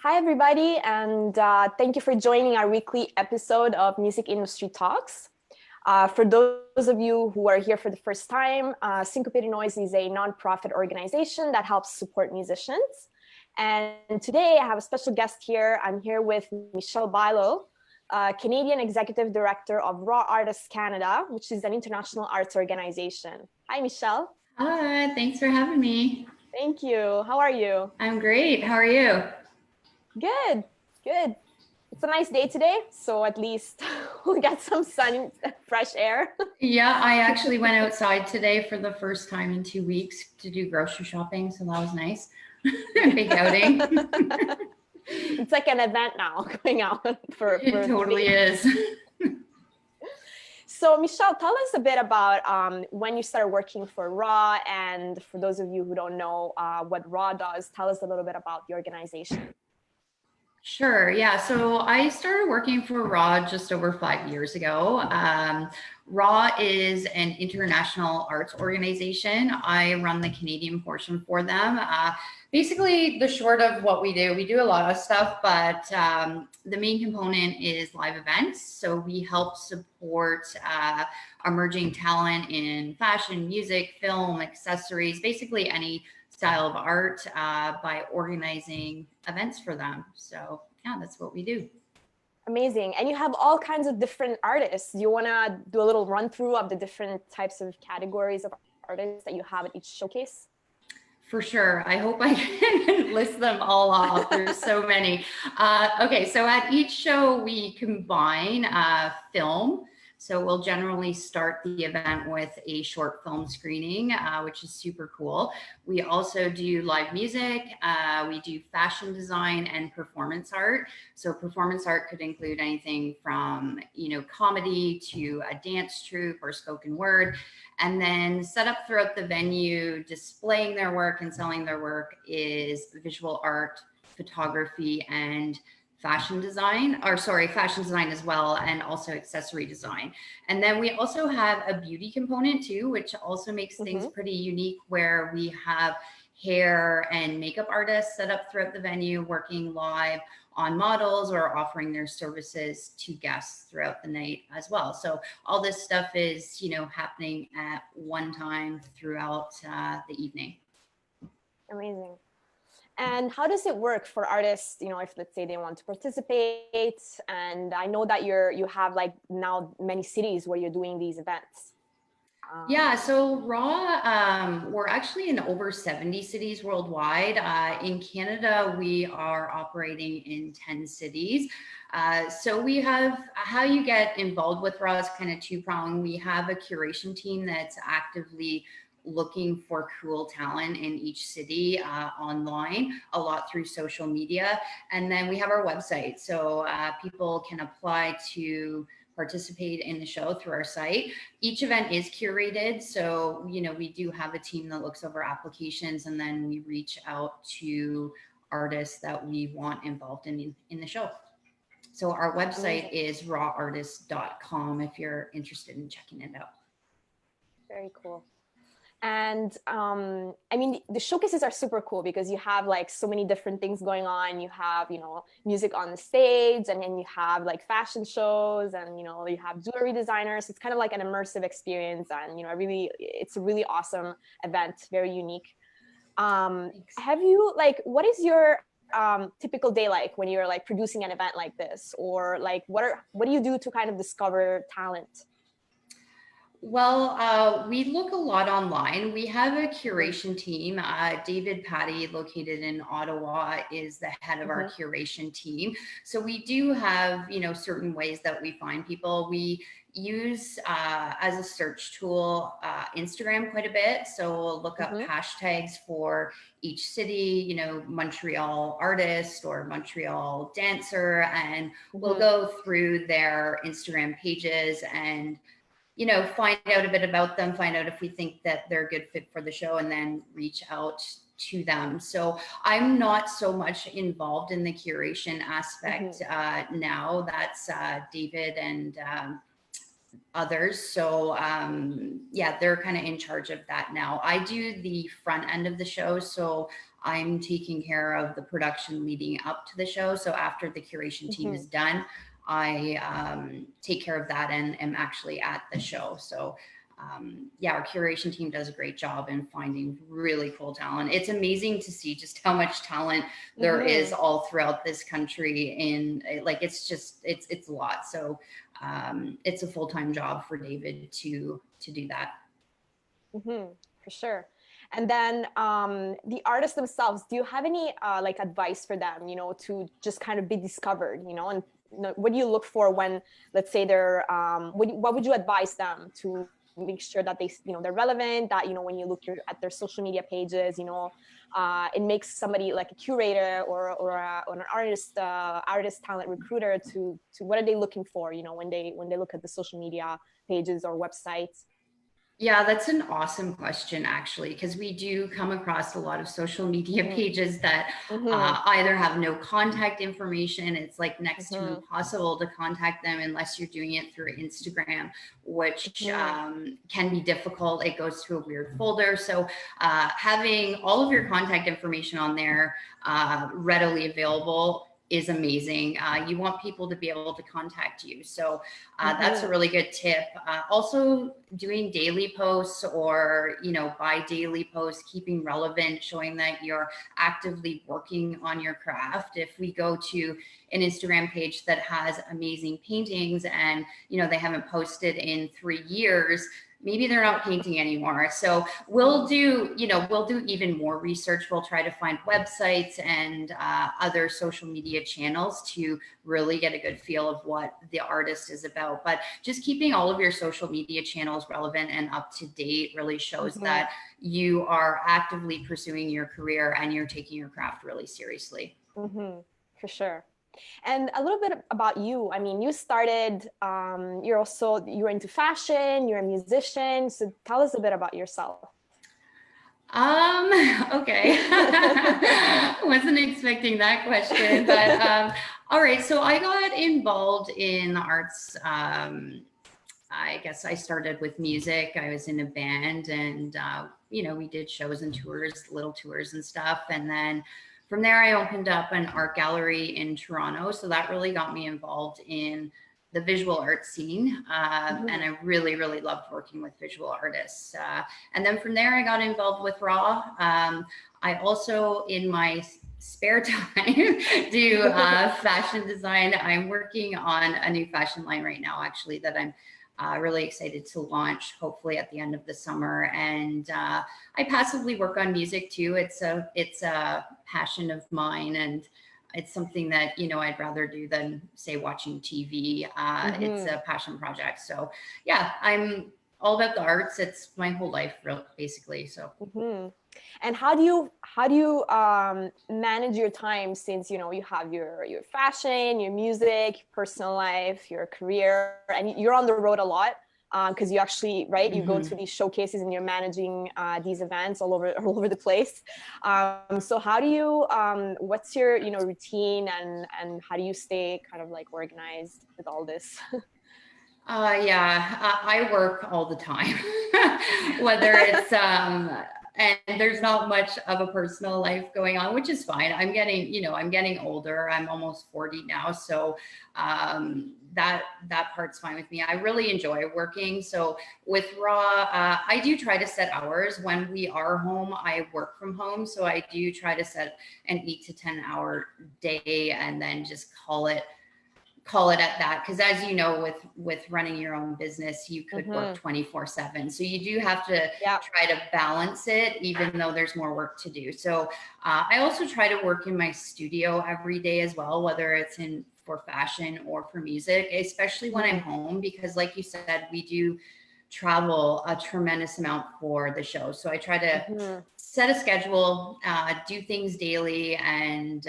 Hi, everybody, and thank you for joining our weekly episode of Music Industry Talks. For those of you who are here for the first time, Sincop8ed Noize is a nonprofit organization that helps support musicians. And today I have a special guest here. I'm here with Michelle Bylow, Canadian Executive Director of Raw Artists Canada, which is an international arts organization. Hi, Michelle. Hi, thanks for having me. Thank you. How are you? I'm great. How are you? Good, good. It's a nice day today, so at least we'll get some sun, fresh air. Yeah, I actually went outside today for the first time in 2 weeks to do grocery shopping, so that was nice. Big outing. It's like an event now going out for It totally is. So Michelle, tell us a bit about when you started working for Raw, and for those of you who don't know what Raw does, tell us a little bit about the organization. Sure. Yeah. So I started working for Raw just over 5 years ago. Raw is an international arts organization. I run the Canadian portion for them. Basically, the short of what we do a lot of stuff, but the main component is live events. So we help support emerging talent in fashion, music, film, accessories, basically any style of art by organizing events for them. So yeah, that's what we do. Amazing. And you have all kinds of different artists. Do you want to do a little run through of the different types of categories of artists that you have at each showcase? For sure. I hope I can list them all off. There's so many. Okay, so at each show we combine film. So we'll generally start the event with a short film screening, which is super cool. We also do live music. We do fashion design and performance art. So performance art could include anything from, comedy to a dance troupe or spoken word. And then set up throughout the venue, displaying their work and selling their work is visual art, photography, and fashion design as well, and also accessory design. And then we also have a beauty component too, which also makes things pretty unique, where we have hair and makeup artists set up throughout the venue working live on models or offering their services to guests throughout the night as well. So all this stuff is, happening at one time throughout the evening. Amazing. And how does it work for artists, if let's say they want to participate? And I know that you have like now many cities where you're doing these events. Yeah, so Raw, we're actually in over 70 cities worldwide. In Canada, we are operating in 10 cities. So we have, how you get involved with Raw is kind of two-pronged. We have a curation team that's actively looking for cool talent in each city online, a lot through social media. And then we have our website. So people can apply to participate in the show through our site. Each event is curated. So, we do have a team that looks over applications, and then we reach out to artists that we want involved in the show. So our website is rawartist.com if you're interested in checking it out. Very cool. And the showcases are super cool because you have like so many different things going on. You have, music on the stage, and then you have like fashion shows, and, you have jewelry designers. It's kind of like an immersive experience, and, it's a really awesome event, very unique. Have you what is your typical day like when you're like producing an event like this, or like what do you do to kind of discover talent? Well, we look a lot online. We have a curation team. David Patty, located in Ottawa, is the head of our curation team. So we do have, certain ways that we find people. We use as a search tool Instagram quite a bit. So we'll look up hashtags for each city, Montreal artist or Montreal dancer, and we'll go through their Instagram pages and find out a bit about them, find out if we think that they're a good fit for the show, and then reach out to them. So I'm not so much involved in the curation aspect now. That's David and others. So yeah, they're kind of in charge of that now. I do the front end of the show. So I'm taking care of the production leading up to the show. So after the curation team is done, I take care of that and am actually at the show. So yeah, our curation team does a great job in finding really cool talent. It's amazing to see just how much talent there is all throughout this country. In like, it's just, it's a lot. So it's a full-time job for David to do that. For sure. And then the artists themselves, do you have any like advice for them, you know, to just kind of be discovered, you know, and what do you look for when, let's say they're, what would you advise them to make sure that they, you know, they're relevant, that, you know, when you look at their social media pages, you know, it makes somebody like a curator or an artist talent recruiter to what are they looking for, you know, when they look at the social media pages or websites? Yeah, that's an awesome question, actually, because we do come across a lot of social media pages that either have no contact information. It's like next to impossible to contact them unless you're doing it through Instagram, which can be difficult. It goes to a weird folder. So having all of your contact information on there readily available is amazing. You want people to be able to contact you. So that's a really good tip. Also doing daily posts or, you know, bi-daily posts, keeping relevant, showing that you're actively working on your craft. If we go to an Instagram page that has amazing paintings and, you know, they haven't posted in 3 years, maybe they're not painting anymore. So we'll do, you know, we'll do even more research. We'll try to find websites and other social media channels to really get a good feel of what the artist is about. But just keeping all of your social media channels relevant and up to date really shows that you are actively pursuing your career and you're taking your craft really seriously. For sure. And a little bit about you. I mean, you started, you're into fashion, you're a musician. So tell us a bit about yourself. Okay. Wasn't expecting that question, but all right. So I got involved in the arts. I guess I started with music. I was in a band and, you know, we did shows and tours, little tours and stuff. And then from there, I opened up an art gallery in Toronto. So that really got me involved in the visual art scene. And I really, really loved working with visual artists. And then from there, I got involved with RAW. I also, in my spare time, do fashion design. I'm working on a new fashion line right now, actually, that I'm really excited to launch hopefully at the end of the summer. And I passively work on music too. It's a passion of mine, and it's something that, you know, I'd rather do than say watching TV. It's a passion project. So yeah, I'm all about the arts. It's my whole life basically. So and how do you manage your time, since, you know, you have your fashion, your music, personal life, your career, and you're on the road a lot, because you actually, right, you go to these showcases and you're managing these events all over the place. So how do you what's your, you know, routine, and how do you stay kind of like organized with all this? Yeah, I work all the time, whether it's and there's not much of a personal life going on, which is fine. I'm getting, you know, I'm getting older. I'm almost 40 now, so that part's fine with me. I really enjoy working. So with RAW, I do try to set hours. When we are home, I work from home, so I do try to set an 8 to 10 hour day and then just call it at that, because as you know, with running your own business, you could work 24/7, so you do have to try to balance it, even though there's more work to do. So I also try to work in my studio every day as well, whether it's for fashion or for music, especially when I'm home, because like you said, we do travel a tremendous amount for the show. So I try to set a schedule, do things daily, and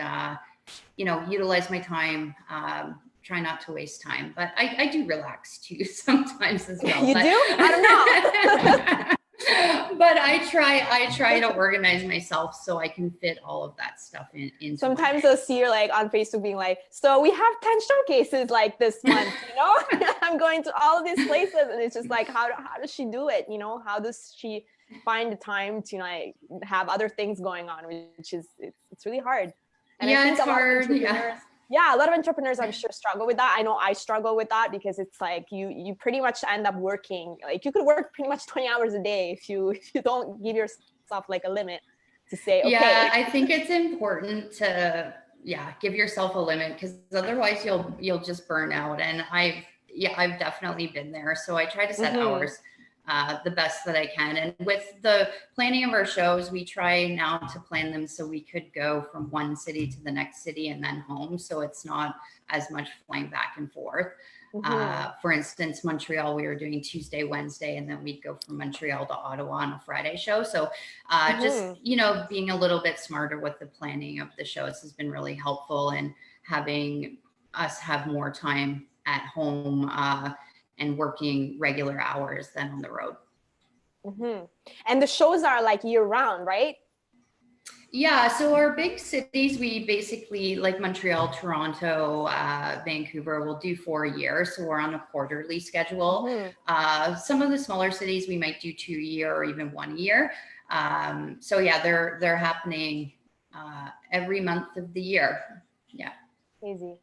you know, utilize my time. Try not to waste time, but I do relax too sometimes as well. You but, do? I don't know. But I try to organize myself so I can fit all of that stuff into Sometimes one I'll see her like on Facebook being like, so we have 10 showcases like this month, you know? I'm going to all of these places, and it's just like, how does she do it? You know, how does she find the time to like have other things going on, which is, it's really hard. And I Yeah, think it's a lot of hard. entrepreneurs, yeah, a lot of entrepreneurs I'm sure struggle with that. I know I struggle with that because it's like you pretty much end up working, like you could work pretty much 20 hours a day if you don't give yourself like a limit to say, Yeah, okay. I think it's important to give yourself a limit, because otherwise you'll just burn out. And I've definitely been there. So I try to set hours the best that I can. And with the planning of our shows, we try now to plan them so we could go from one city to the next city and then home. So it's not as much flying back and forth. For instance, Montreal, we were doing Tuesday, Wednesday, and then we'd go from Montreal to Ottawa on a Friday show. So just, being a little bit smarter with the planning of the shows has been really helpful, and having us have more time at home and working regular hours than on the road. And the shows are like year round, right? Yeah, so our big cities, we basically, like Montreal, Toronto, Vancouver, we'll do for a year. So we're on a quarterly schedule. Some of the smaller cities, we might do 2 year or even 1 year. So yeah, they're happening every month of the year. Yeah. Crazy.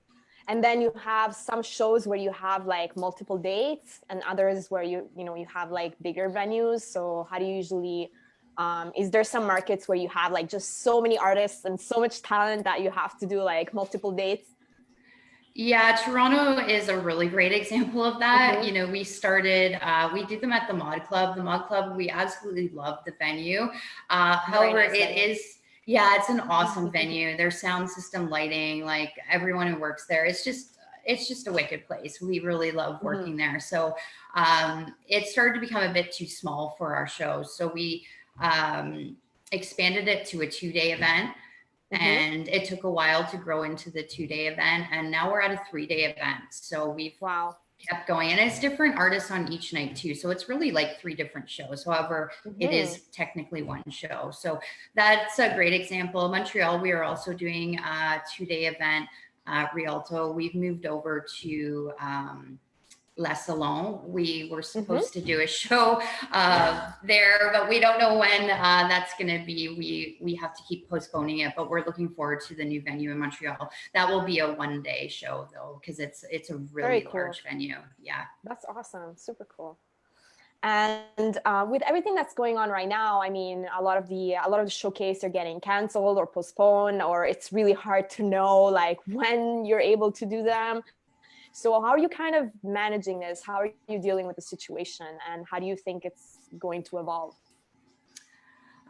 And then you have some shows where you have like multiple dates, and others where you have like bigger venues. So how do you usually, is there some markets where you have like just so many artists and so much talent that you have to do like multiple dates? Yeah, Toronto is a really great example of that. We started, we did them at the Mod Club. The Mod Club, we absolutely love the venue. However, nice venue. Yeah, it's an awesome venue. Their sound system, lighting, like everyone who works there, it's just a wicked place. We really love working there. So it started to become a bit too small for our shows. So we expanded it to a 2-day event. And it took a while to grow into the 2-day event. And now we're at a 3-day event. So we've kept going. And it's different artists on each night too. So it's really like 3 different shows. However, it is technically 1 show. So that's a great example. Montreal, we are also doing a 2-day event. Rialto, we've moved over to Les Salon. We were supposed to do a show there, but we don't know when that's going to be. We have to keep postponing it, but we're looking forward to the new venue in Montreal. That will be a 1-day show though, because it's a really large venue. Yeah, that's awesome. Super cool. And with everything that's going on right now, I mean, a lot of the showcase are getting canceled or postponed, or it's really hard to know like when you're able to do them. So how are you kind of managing this? How are you dealing with the situation? And how do you think it's going to evolve?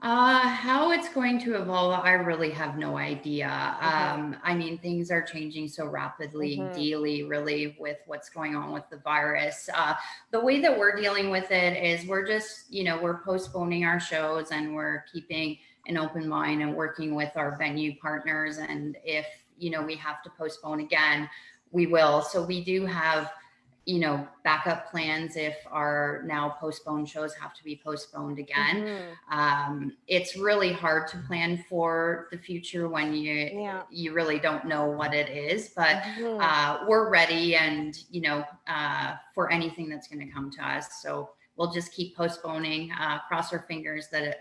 How it's going to evolve, I really have no idea. I mean, things are changing so rapidly daily, really, with what's going on with the virus. The way that we're dealing with it is we're just, we're postponing our shows, and we're keeping an open mind and working with our venue partners. And if, we have to postpone again, we will. So we do have, backup plans if our now postponed shows have to be postponed again. It's really hard to plan for the future when you really don't know what it is, but we're ready, and for anything that's going to come to us. So we'll just keep postponing, cross our fingers that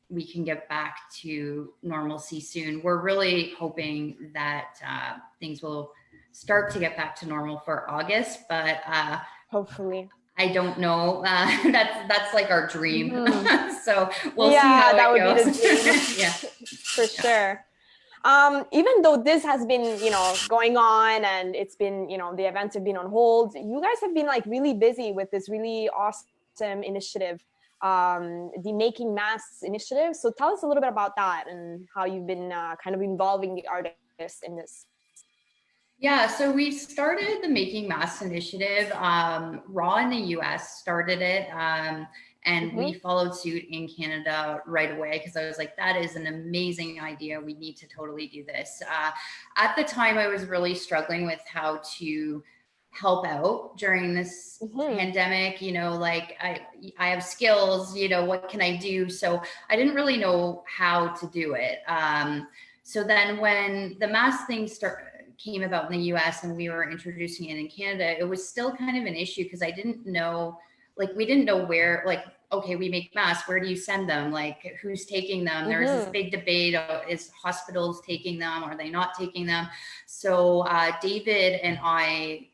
we can get back to normalcy soon. We're really hoping that things will start to get back to normal for August, but hopefully. I don't know. That's like our dream. So we'll see how that it would goes. Be the dream. Yeah, for sure. Even though this has been, going on, and it's been, the events have been on hold, you guys have been like really busy with this really awesome initiative, the Making Masks initiative. So tell us a little bit about that and how you've been kind of involving the artists in this. Yeah, so we started the Making Masks initiative. Raw in the US started it, and we followed suit in Canada right away, because I was like, that is an amazing idea. We need to totally do this. At the time, I was really struggling with how to help out during this pandemic, you know, like I have skills, you know, what can I do? So I didn't really know how to do it. So then when the mask thing came about in the US and we were introducing it in Canada, it was still kind of an issue because I didn't know, like, we didn't know where, like, okay, we make masks, where do you send them? Like, who's taking them? There was this big debate, is hospitals taking them? Are they not taking them? So David and I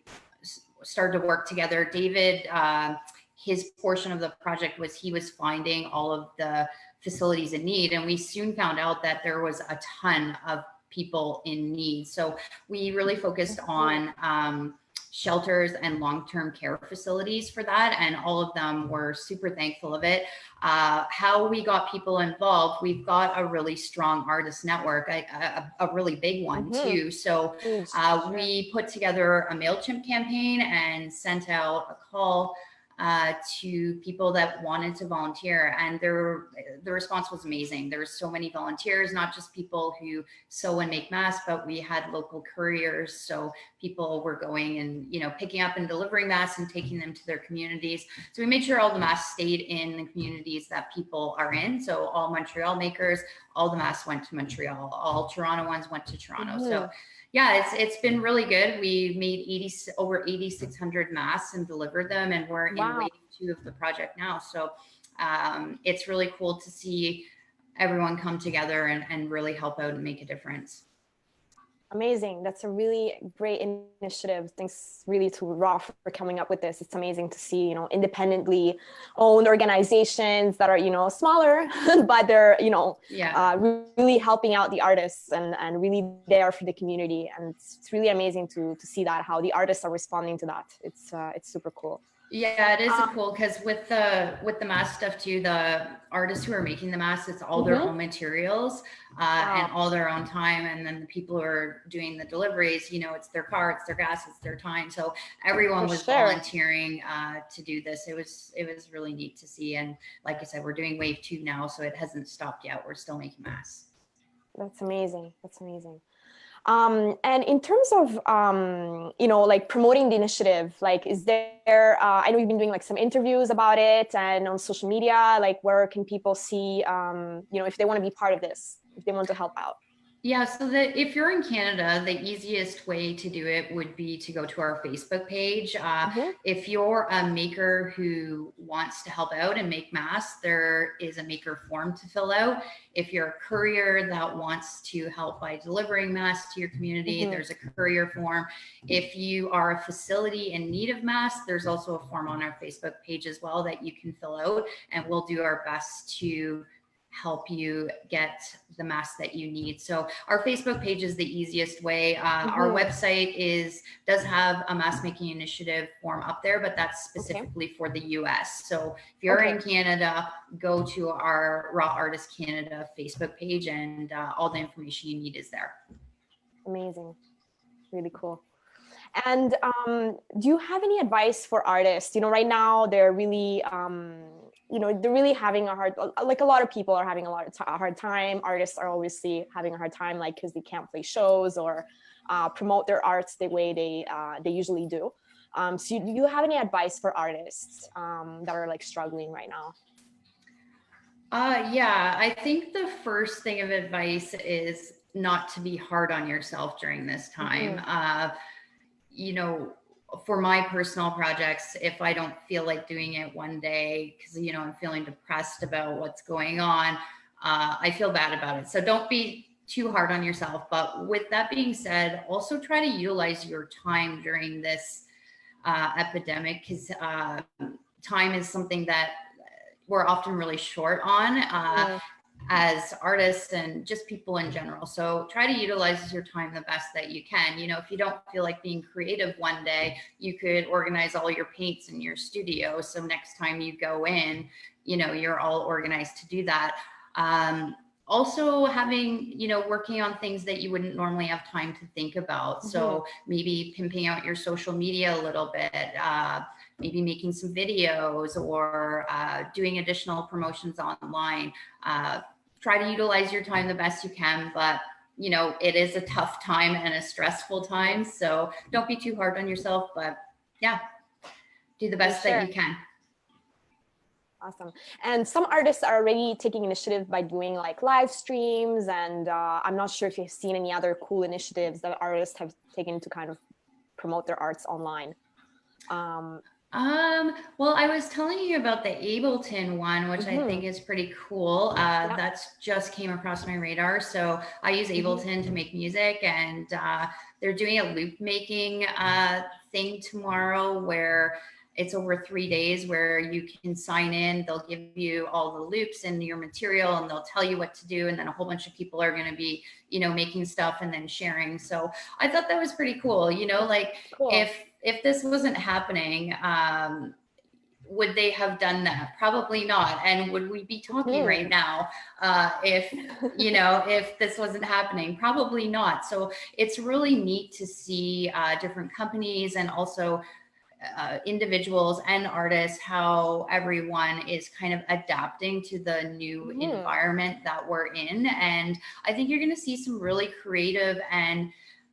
started to work together. David, his portion of the project was he was finding all of the facilities in need, and we soon found out that there was a ton of people in need. So we really focused on shelters and long-term care facilities for that, and all of them were super thankful of it. How we got people involved, we've got a really strong artist network, a really big one too. So we put together a MailChimp campaign and sent out a call to people that wanted to volunteer, and the response was amazing. There were so many volunteers, not just people who sew and make masks, but we had local couriers, so people were going and, you know, picking up and delivering masks and taking them to their communities. So we made sure all the masks stayed in the communities that people are in. So all Montreal makers, all the masks went to Montreal, all Toronto ones went to Toronto. So yeah, it's been really good. We made over 8,600 masks and delivered them, and we're in wave 2 of the project now. So it's really cool to see everyone come together and really help out and make a difference. Amazing. That's a really great initiative. Thanks really to Raw for coming up with this. It's amazing to see, you know, independently owned organizations that are, you know, smaller, but they're, you know, really helping out the artists and really there for the community. And it's really amazing to see that, how the artists are responding to that. It's super cool. Yeah, it is cool because with the mask stuff too, the artists who are making the masks, it's all their own materials and all their own time. And then the people who are doing the deliveries, you know, it's their car, it's their gas, it's their time. So everyone was volunteering to do this. It was really neat to see. And like I said, we're doing wave 2 now, so it hasn't stopped yet. We're still making masks. That's amazing. That's amazing. And in terms of, you know, like promoting the initiative, like, is there, I know you've been doing like some interviews about it and on social media, like where can people see, you know, if they want to be part of this, if they want to help out? Yeah, so if you're in Canada, the easiest way to do it would be to go to our Facebook page. If you're a maker who wants to help out and make masks, there is a maker form to fill out. If you're a courier that wants to help by delivering masks to your community, there's a courier form. If you are a facility in need of masks, there's also a form on our Facebook page as well that you can fill out, and we'll do our best to help you get the mask that you need. So our Facebook page is the easiest way. Our website does have a mask making initiative form up there, but that's specifically for the US. So if you're in Canada, go to our Raw Artist Canada Facebook page, and all the information you need is there. Amazing. Really cool. And do you have any advice for artists? You know, right now they're really, you know, they're really having a hard, like a lot of people are having a hard time. Artists are obviously having a hard time, like, because they can't play shows or promote their arts the way they usually do. So do you have any advice for artists that are like struggling right now? Yeah, I think the first thing of advice is not to be hard on yourself during this time. You know, for my personal projects, if I don't feel like doing it one day because, you know, I'm feeling depressed about what's going on, I feel bad about it. So don't be too hard on yourself. But with that being said, also try to utilize your time during this epidemic, because time is something that we're often really short on. As artists and just people in general. So try to utilize your time the best that you can. You know, if you don't feel like being creative one day, you could organize all your paints in your studio. So next time you go in, you know, you're all organized to do that. Also having, you know, working on things that you wouldn't normally have time to think about. So maybe pimping out your social media a little bit, maybe making some videos or doing additional promotions online. Try to utilize your time the best you can, but you know, it is a tough time and a stressful time. So don't be too hard on yourself, but yeah, do the best that you can. Awesome. And some artists are already taking initiative by doing like live streams. And I'm not sure if you've seen any other cool initiatives that artists have taken to kind of promote their arts online. Well, I was telling you about the Ableton one, which I think is pretty cool. That's just came across my radar. So I use Ableton to make music, and they're doing a loop making thing tomorrow where it's over 3 days where you can sign in. They'll give you all the loops and your material, and they'll tell you what to do. And then a whole bunch of people are going to be, you know, making stuff and then sharing. So I thought that was pretty cool. You know, like if this wasn't happening, would they have done that? Probably not. And would we be talking right now if, you know, if this wasn't happening? Probably not. So it's really neat to see different companies and also individuals and artists, how everyone is kind of adapting to the new environment that we're in. And I think you're going to see some really creative and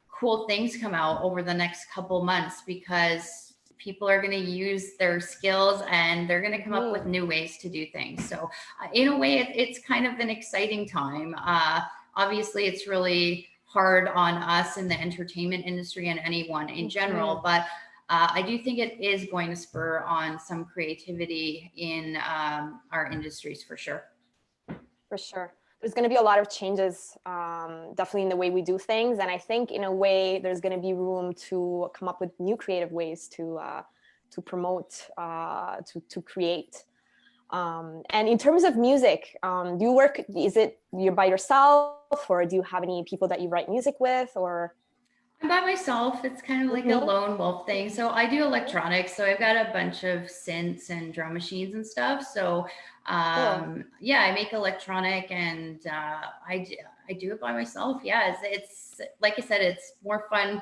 cool things come out over the next couple months, because people are going to use their skills and they're going to come up with new ways to do things. So in a way, it's kind of an exciting time. Obviously, it's really hard on us in the entertainment industry and anyone in general, but I do think it is going to spur on some creativity in our industries for sure. For sure. There's going to be a lot of changes, definitely in the way we do things. And I think in a way, there's going to be room to come up with new creative ways to promote, to create. And in terms of music, do you work, is it you're by yourself, or do you have any people that you write music with, or? I'm by myself. It's kind of like a lone wolf thing. So I do electronics. So I've got a bunch of synths and drum machines and stuff. So yeah, I make electronic, and I do it by myself. Yeah, it's like I said, it's more fun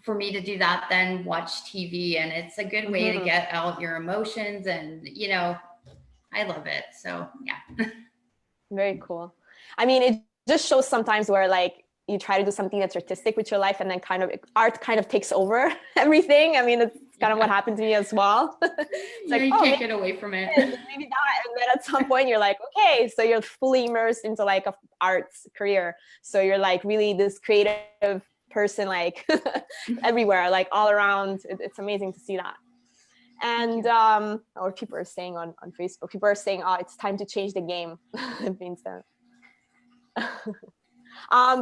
for me to do that than watch TV. And it's a good way to get out your emotions, and, you know, I love it. So yeah. Very cool. I mean, it just shows sometimes where like, you try to do something that's artistic with your life, and then kind of art kind of takes over everything. I mean, it's kind of what happened to me as well. It's like, you can't get away from it. Maybe that. And then at some point you're like, okay, so you're fully immersed into like a arts career. So you're like really this creative person, like everywhere, like all around. It's amazing to see that. And or people are saying on Facebook, people are saying, oh, it's time to change the game. Vincent.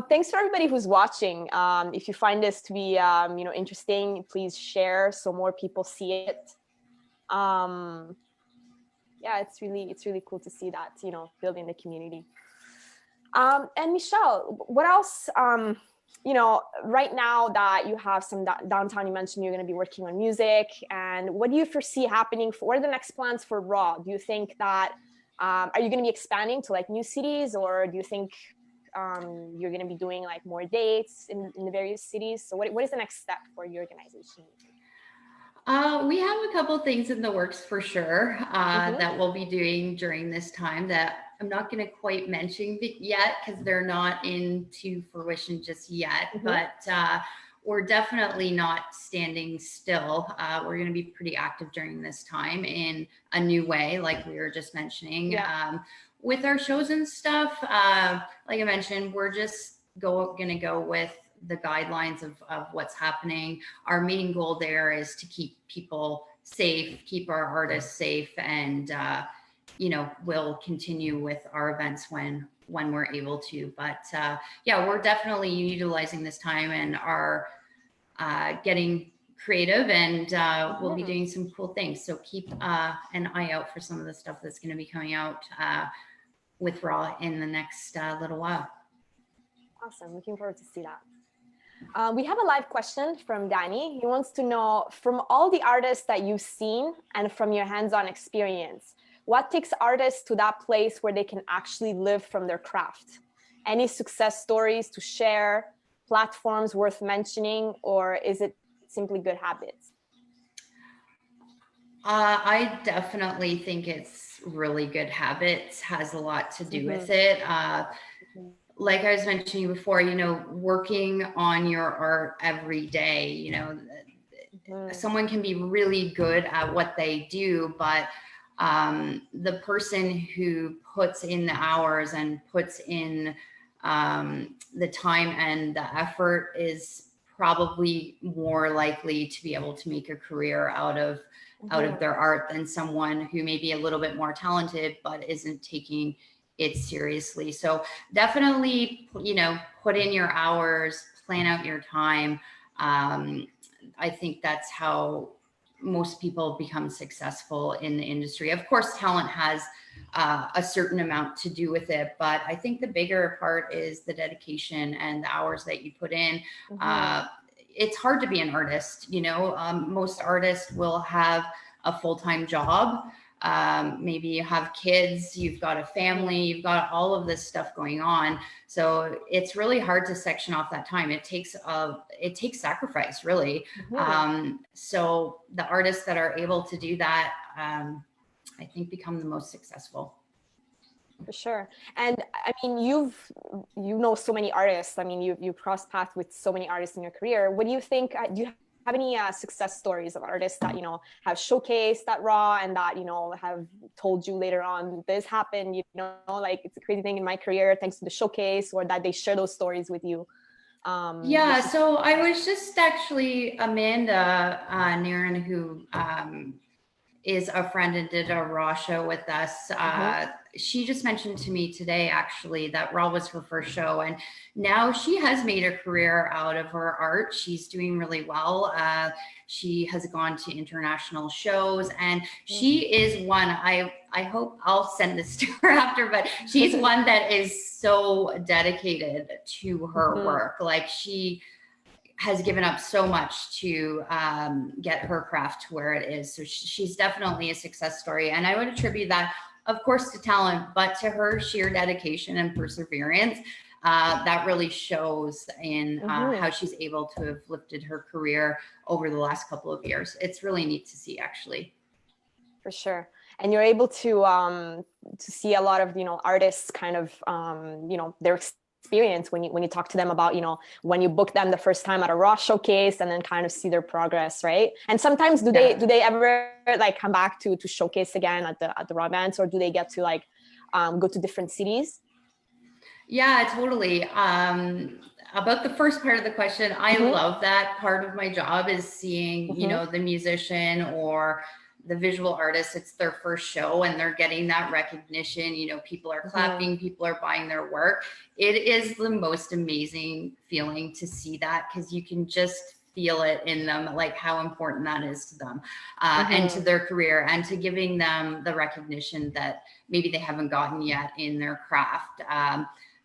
Thanks for everybody who's watching. If you find this to be interesting, please share so more people see it. Yeah, it's really cool to see that, building the community. And Michelle, what else? Right now that you have some downtown, you mentioned you're going to be working on music, and what do you foresee happening? What are the next plans for Raw? Do you think that are you going to be expanding to like new cities, or do you think you're going to be doing like more dates in the various cities? So what is the next step for your organization? We have a couple things in the works for sure that we'll be doing during this time that I'm not going to quite mention yet, because they're not into fruition just yet. But we're definitely not standing still. We're going to be pretty active during this time in a new way, like we were just mentioning. With our shows and stuff, like I mentioned, we're just going to go with the guidelines of what's happening. Our main goal there is to keep people safe, keep our artists safe, and we'll continue with our events when we're able to. But yeah, we're definitely utilizing this time and are getting creative, and we'll be doing some cool things. So keep an eye out for some of the stuff that's going to be coming out with Raw in the next little while. Awesome. Looking forward to see that. We have a live question from Danny. He wants to know, from all the artists that you've seen and from your hands-on experience, what takes artists to that place where they can actually live from their craft? Any success stories to share, platforms worth mentioning, or is it simply good habits? I definitely think it's really good habits, has a lot to do with it. Like I was mentioning before, working on your art every day, someone can be really good at what they do, but the person who puts in the hours and puts in the time and the effort is probably more likely to be able to make a career out of their art than someone who may be a little bit more talented but isn't taking it seriously. So definitely, put in your hours, plan out your time. I think that's how most people become successful in the industry. Of course, talent has a certain amount to do with it, but I think the bigger part is the dedication and the hours that you put in. It's hard to be an artist. Most artists will have a full-time job. Maybe you have kids, you've got a family, you've got all of this stuff going on. So it's really hard to section off that time. It takes sacrifice, really. So the artists that are able to do that, I think, become the most successful. For sure. And I mean, you know so many artists. I mean, you've crossed paths with so many artists in your career. What do you think? Do you have any success stories of artists that have showcased that raw and that have told you later on this happened? Like, it's a crazy thing in my career thanks to the showcase, or that they share those stories with you? Yeah. So I was just actually Amanda Niren, who is a friend and did a raw show with us. She just mentioned to me today, actually, that raw was her first show, and now she has made a career out of her art. She's doing really well. She has gone to international shows, and she is one, I hope I'll send this to her after, but she's one that is so dedicated to her work. Like, she has given up so much to get her craft to where it is. So she's definitely a success story. And I would attribute that, of course, to talent, but to her sheer dedication and perseverance. That really shows in how she's able to have lifted her career over the last couple of years. It's really neat to see, actually. For sure. And you're able to see a lot of artists kind of their experience when you talk to them about when you book them the first time at a raw showcase, and then kind of see their progress, right? And sometimes do they ever like come back to showcase again at the raw events, or do they get to like go to different cities? Yeah, totally. About the first part of the question, I love that part of my job is seeing the musician or the visual artist, it's their first show and they're getting that recognition. People are clapping, people are buying their work. It is the most amazing feeling to see that, because you can just feel it in them, like how important that is to them and to their career, and to giving them the recognition that maybe they haven't gotten yet in their craft.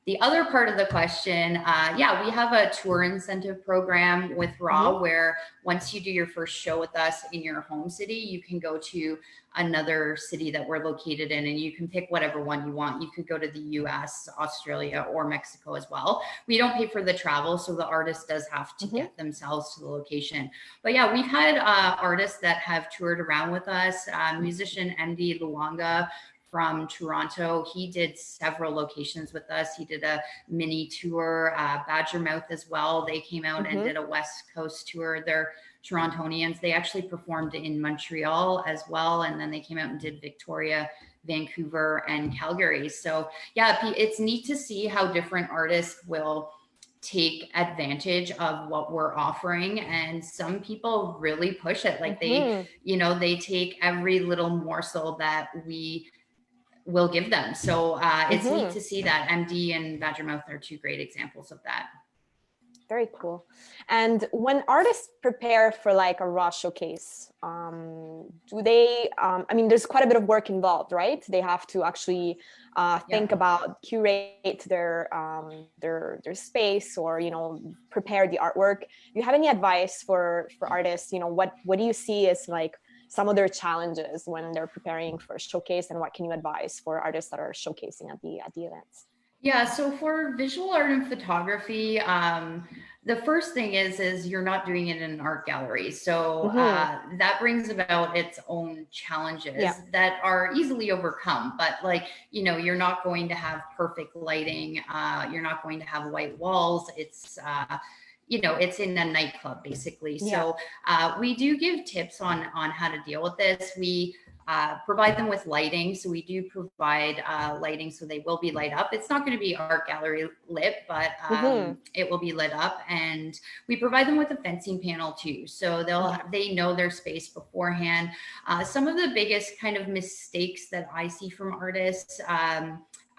The other part of the question, we have a tour incentive program with Raw where once you do your first show with us in your home city, you can go to another city that we're located in, and you can pick whatever one you want. You could go to the US, Australia, or Mexico as well. We don't pay for the travel, so the artist does have to get themselves to the location. But yeah, we've had artists that have toured around with us. Musician Andy Luanga from Toronto, he did several locations with us. He did a mini tour, Badgermouth as well. They came out and did a West Coast tour. They're Torontonians. They actually performed in Montreal as well, and then they came out and did Victoria, Vancouver, and Calgary. So yeah, it's neat to see how different artists will take advantage of what we're offering, and some people really push it. Like they take every little morsel that we will give them. So it's neat to see that. MD and Badgermouth are two great examples of that. Very cool. And when artists prepare for like a raw showcase, do they, I mean, there's quite a bit of work involved, right? They have to actually think about, curate their space, or, prepare the artwork. Do you have any advice for artists? What do you see as like some of their challenges when they're preparing for a showcase, and what can you advise for artists that are showcasing at the events? Yeah, so for visual art and photography, the first thing is you're not doing it in an art gallery. So that brings about its own challenges that are easily overcome. But like, you're not going to have perfect lighting. You're not going to have white walls. It's, you know, it's in a nightclub basically. Yeah. So we do give tips on how to deal with this. We provide them with lighting. So we do provide lighting, so they will be light up. It's not going to be art gallery lit, but it will be lit up. And we provide them with a fencing panel too. So they know their space beforehand. Some of the biggest kind of mistakes that I see from artists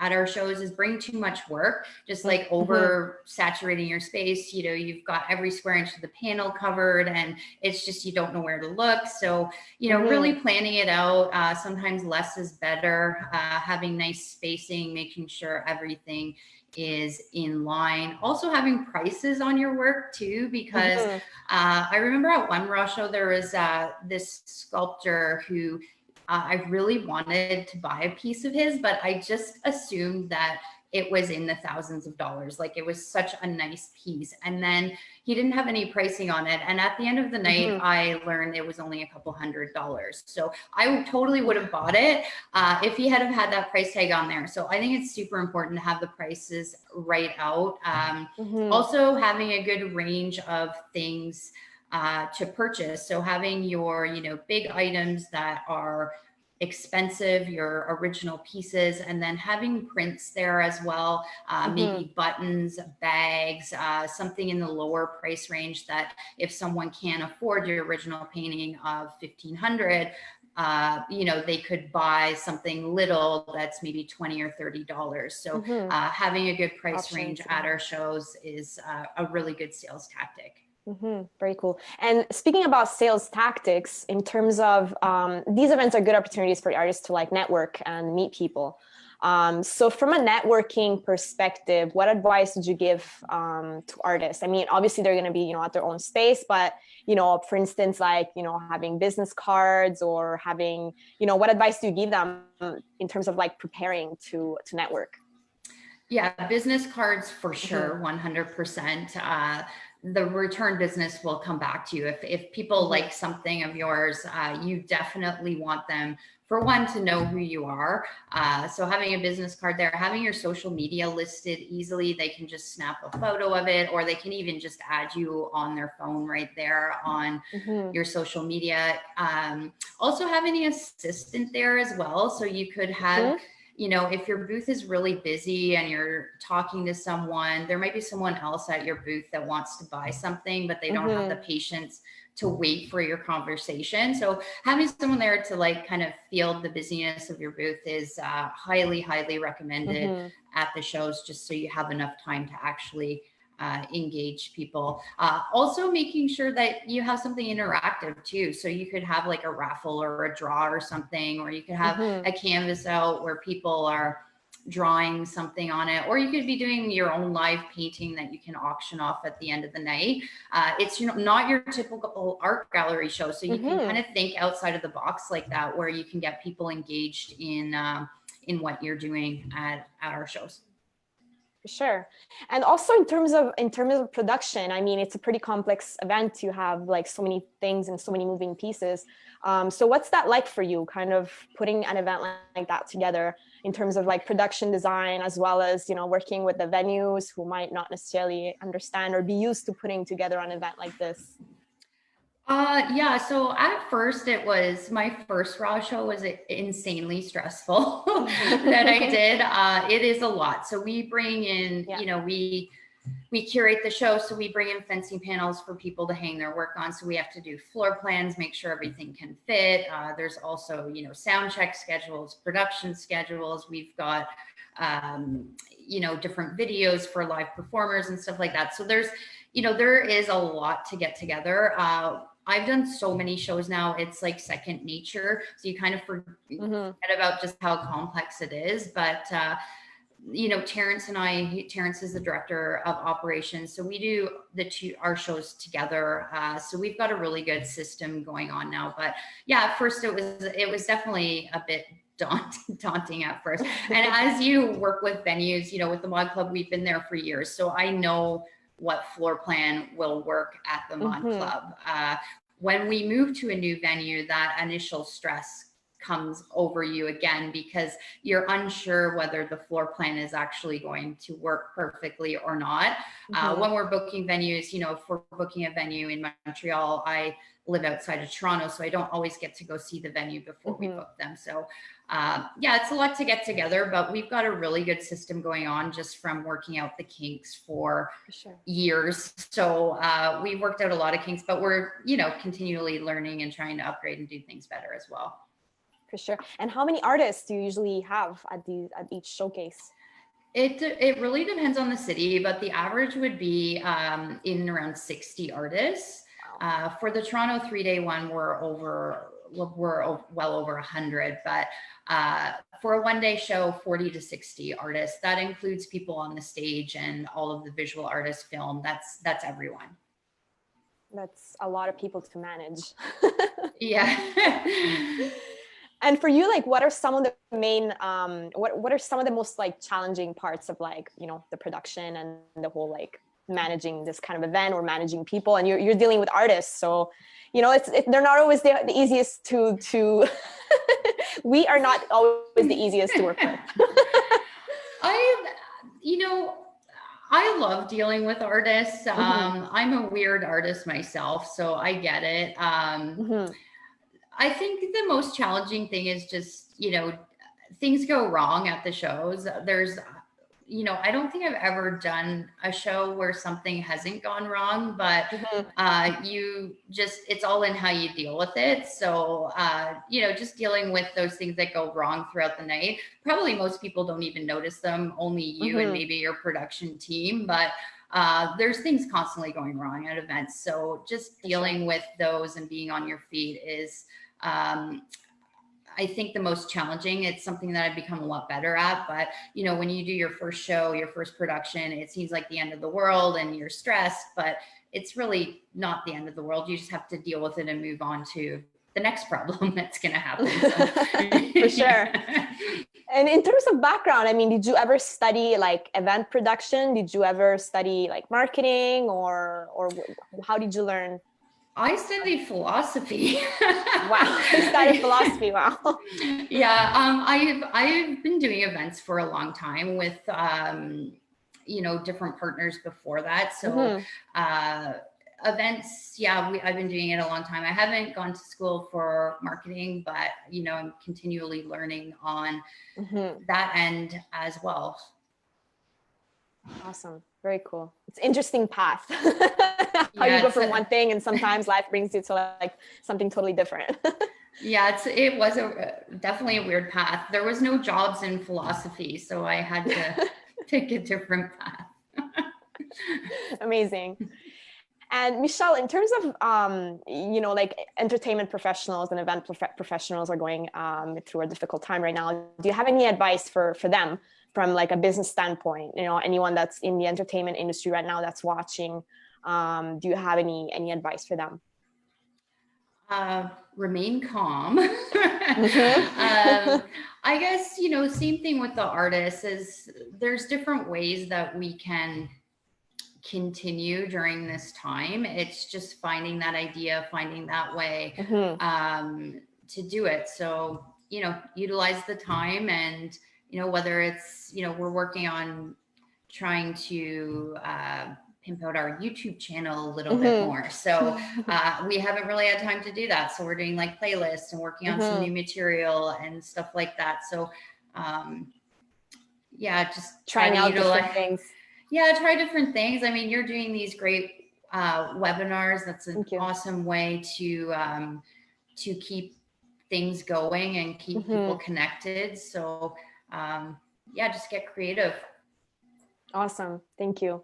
at our shows is bring too much work, just like over saturating your space. You know, you've got every square inch of the panel covered and it's just, you don't know where to look. So, you know, really planning it out. Sometimes less is better, having nice spacing, making sure everything is in line. Also having prices on your work too, because I remember at one raw show, there was this sculptor who I really wanted to buy a piece of his, but I just assumed that it was in the thousands of dollars. Like it was such a nice piece. And then he didn't have any pricing on it. And at the end of the night, I learned it was only a couple $100s. So I totally would have bought it if he had had that price tag on there. So I think it's super important to have the prices right out. Also having a good range of things to purchase. So having your, you know, big items that are expensive, your original pieces, and then having prints there as well, maybe buttons, bags, something in the lower price range that if someone can't afford your original painting of 1,500, you know, they could buy something little that's maybe $20 or $30. So having a good price range at our shows is a really good sales tactic. Very cool. And speaking about sales tactics, in terms of these events are good opportunities for artists to like network and meet people. So from a networking perspective, what advice would you give to artists? I mean, obviously they're going to be, you know, at their own space, but, you know, for instance, like, you know, having business cards or having, you know, what advice do you give them in terms of like preparing to network? Yeah, business cards for sure, 100%. The return business will come back to you. If people like something of yours, you definitely want them, for one, to know who you are. So having a business card there, having your social media listed easily, they can just snap a photo of it, or they can even just add you on their phone right there on your social media. Also having an assistant there as well. So you could have, you know, if your booth is really busy and you're talking to someone, there might be someone else at your booth that wants to buy something, but they don't have the patience to wait for your conversation. So having someone there to like kind of field the busyness of your booth is highly, highly recommended at the shows, just so you have enough time to actually engage people. Also making sure that you have something interactive too. So you could have like a raffle or a draw or something, or you could have a canvas out where people are drawing something on it, or you could be doing your own live painting that you can auction off at the end of the night. It's, you know, not your typical art gallery show. So you can kind of think outside of the box like that, where you can get people engaged in what you're doing at our shows. For sure. And also in terms of production, I mean, it's a pretty complex event. You have like so many things and so many moving pieces. So what's that like for you, kind of putting an event like that together in terms of like production design, as well as, you know, working with the venues who might not necessarily understand or be used to putting together an event like this? Yeah, so at first it was, my first raw show was insanely stressful that I did. It is a lot. So we bring in, you know, we curate the show. So we bring in fencing panels for people to hang their work on. So we have to do floor plans, make sure everything can fit. There's also, you know, sound check schedules, production schedules. We've got, you know, different videos for live performers and stuff like that. So there's, you know, there is a lot to get together. I've done so many shows now, it's like second nature. So you kind of forget about just how complex it is. But, you know, Terrence is the director of operations. So we do our shows together. So we've got a really good system going on now. But yeah, at first it was definitely a bit daunting at first. And as you work with venues, you know, with the Mod Club, we've been there for years. So I know what floor plan will work at the Mod Club. When we move to a new venue, that initial stress comes over you again, because you're unsure whether the floor plan is actually going to work perfectly or not. When we're booking venues, if we're booking a venue in Montreal, I live outside of Toronto, so I don't always get to go see the venue before we book them. So it's a lot to get together, but we've got a really good system going on just from working out the kinks for years. So we've worked out a lot of kinks, but we're, continually learning and trying to upgrade and do things better as well. For sure. And how many artists do you usually have at each showcase? It really depends on the city, but the average would be in around 60 artists. Wow. For the Toronto 3-day one, we're well over 100, but for a 1-day show, 40 to 60 artists. That includes people on the stage and all of the visual artists film. That's everyone. That's a lot of people to manage. Yeah. And for you, like, what are some of the main, what are some of the most like challenging parts of like, the production and the whole like managing this kind of event or managing people? And you're dealing with artists, so they're not always the easiest to we are not always the easiest to work with. I love dealing with artists. I'm a weird artist myself, so I get it. I think the most challenging thing is just, things go wrong at the shows. There's, I don't think I've ever done a show where something hasn't gone wrong, but it's all in how you deal with it. So, just dealing with those things that go wrong throughout the night. Probably most people don't even notice them, only you and maybe your production team, but there's things constantly going wrong at events. So just dealing with those and being on your feet is, I think, the most challenging. It's something that I've become a lot better at, but when you do your first show, your first production, it seems like the end of the world and you're stressed, but it's really not the end of the world. You just have to deal with it and move on to the next problem that's going to happen. So. For sure. And in terms of background, I mean, did you ever study like event production? Did you ever study like marketing, or how did you learn? I studied philosophy. Wow, you studied philosophy. Wow. Yeah, I've been doing events for a long time with different partners before that. So events, I've been doing it a long time. I haven't gone to school for marketing, but I'm continually learning on that end as well. Awesome. Very cool. It's an interesting path. How you go from one thing and sometimes life brings you to like something totally different. It was definitely a weird path. There was no jobs in philosophy, so I had to take a different path. Amazing. And Michelle, in terms of, like entertainment professionals and event professionals are going through a difficult time right now, do you have any advice for them from like a business standpoint? Anyone that's in the entertainment industry right now that's watching, do you have any advice for them? Remain calm. I guess, same thing with the artists, is there's different ways that we can continue during this time. It's just finding that idea, finding that way to do it. So, utilize the time, and, whether it's, we're working on trying to pimp out our YouTube channel a little bit more. So we haven't really had time to do that. So we're doing like playlists and working on some new material and stuff like that. So just trying out different things. Yeah, try different things. I mean, you're doing these great webinars. That's an awesome way to keep things going and keep people connected. So just get creative. Awesome. Thank you.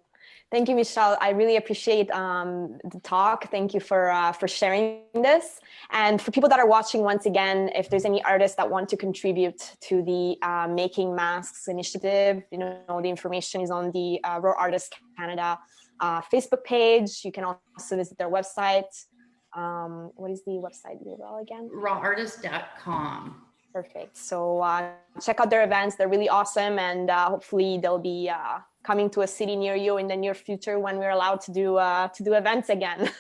Thank you, Michelle. I really appreciate the talk. Thank you for sharing this. And for people that are watching, once again, if there's any artists that want to contribute to the Making Masks initiative, the information is on the Raw Artists Canada Facebook page. You can also visit their website. What is the website URL again? rawartist.com. Perfect. So check out their events. They're really awesome. And hopefully they'll be coming to a city near you in the near future when we're allowed to do events again.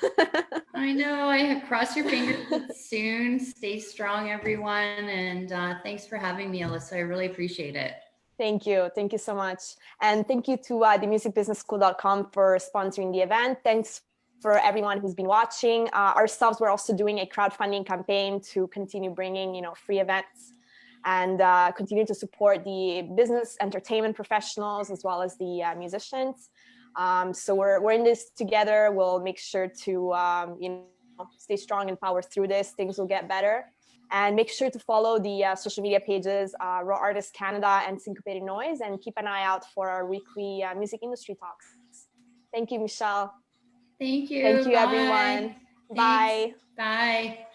I know. I cross your fingers. soon. Stay strong, everyone. And thanks for having me, Alyssa. I really appreciate it. Thank you. Thank you so much. And thank you to themusicbusinessschool.com for sponsoring the event. Thanks for everyone who's been watching. Ourselves, we're also doing a crowdfunding campaign to continue bringing, free events and continue to support the business entertainment professionals as well as the musicians. So we're in this together. We'll make sure to, stay strong and power through this. Things will get better. And make sure to follow the social media pages, Raw Artists Canada and Sincop8ed Noize, and keep an eye out for our weekly music industry talks. Thank you, Michelle. Thank you. Thank you, Bye. everyone. Thanks. Bye. Bye.